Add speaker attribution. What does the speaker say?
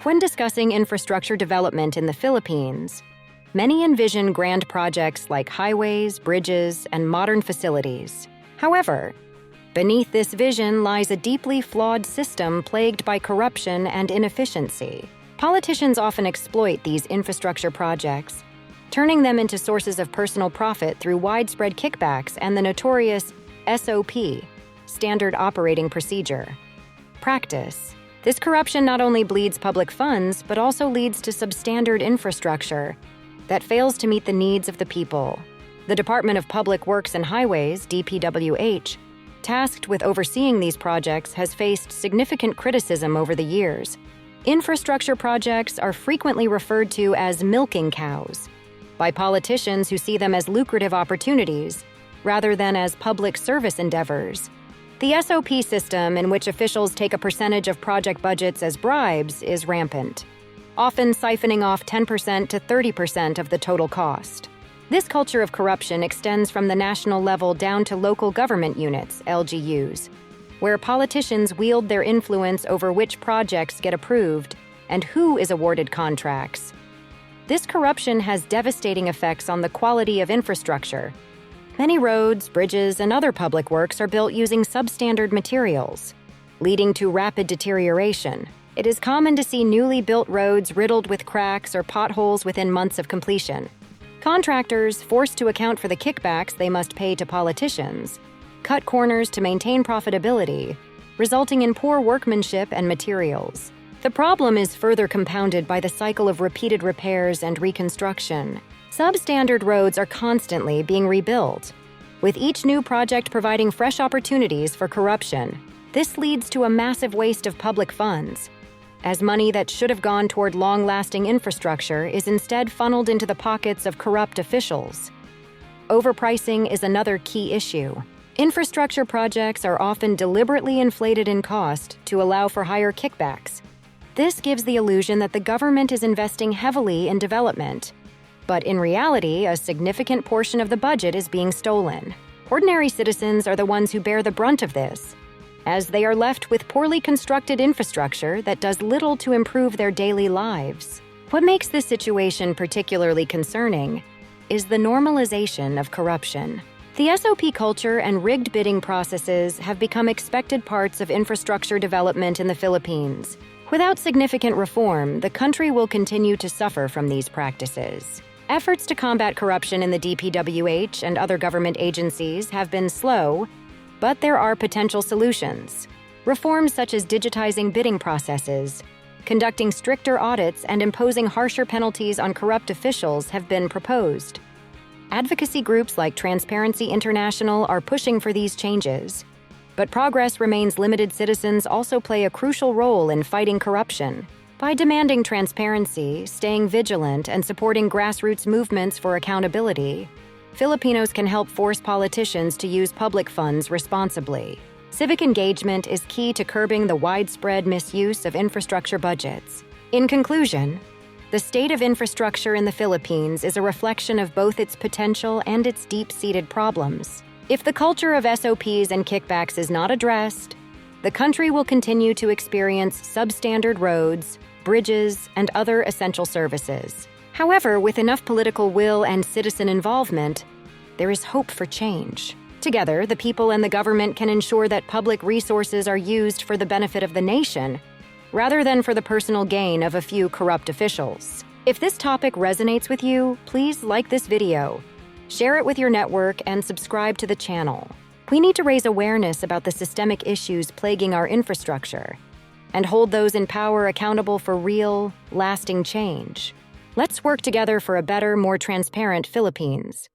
Speaker 1: When discussing infrastructure development in the Philippines, many envision grand projects like highways, bridges, and modern facilities. However, beneath this vision lies a deeply flawed system plagued by corruption and inefficiency. Politicians often exploit these infrastructure projects, turning them into sources of personal profit through widespread kickbacks and the notorious SOP, Standard Operating Procedure, practice. This corruption not only bleeds public funds, but also leads to substandard infrastructure that fails to meet the needs of the people. The Department of Public Works and Highways, DPWH, tasked with overseeing these projects, has faced significant criticism over the years. Infrastructure projects are frequently referred to as milking cows by politicians who see them as lucrative opportunities rather than as public service endeavors. The SOP system, in which officials take a percentage of project budgets as bribes, is rampant, often siphoning off 10% to 30% of the total cost. This culture of corruption extends from the national level down to local government units, LGUs, where politicians wield their influence over which projects get approved and who is awarded contracts. This corruption has devastating effects on the quality of infrastructure. Many roads, bridges, and other public works are built using substandard materials, leading to rapid deterioration. It is common to see newly built roads riddled with cracks or potholes within months of completion. Contractors, forced to account for the kickbacks they must pay to politicians, cut corners to maintain profitability, resulting in poor workmanship and materials. The problem is further compounded by the cycle of repeated repairs and reconstruction. Substandard roads are constantly being rebuilt, with each new project providing fresh opportunities for corruption. This leads to a massive waste of public funds, as money that should have gone toward long-lasting infrastructure is instead funneled into the pockets of corrupt officials. Overpricing is another key issue. Infrastructure projects are often deliberately inflated in cost to allow for higher kickbacks. This gives the illusion that the government is investing heavily in development, but in reality, a significant portion of the budget is being stolen. Ordinary citizens are the ones who bear the brunt of this, as they are left with poorly constructed infrastructure that does little to improve their daily lives. What makes this situation particularly concerning is the normalization of corruption. The SOP culture and rigged bidding processes have become expected parts of infrastructure development in the Philippines. Without significant reform, the country will continue to suffer from these practices. Efforts to combat corruption in the DPWH and other government agencies have been slow, but there are potential solutions. Reforms such as digitizing bidding processes, conducting stricter audits, and imposing harsher penalties on corrupt officials have been proposed. Advocacy groups like Transparency International are pushing for these changes, but progress remains limited. Citizens also play a crucial role in fighting corruption. By demanding transparency, staying vigilant, and supporting grassroots movements for accountability, Filipinos can help force politicians to use public funds responsibly. Civic engagement is key to curbing the widespread misuse of infrastructure budgets. In conclusion, the state of infrastructure in the Philippines is a reflection of both its potential and its deep-seated problems. If the culture of SOPs and kickbacks is not addressed, the country will continue to experience substandard roads, bridges, and other essential services. However, with enough political will and citizen involvement, there is hope for change. Together, the people and the government can ensure that public resources are used for the benefit of the nation, rather than for the personal gain of a few corrupt officials. If this topic resonates with you, please like this video, share it with your network, and subscribe to the channel. We need to raise awareness about the systemic issues plaguing our infrastructure and hold those in power accountable for real, lasting change. Let's work together for a better, more transparent Philippines.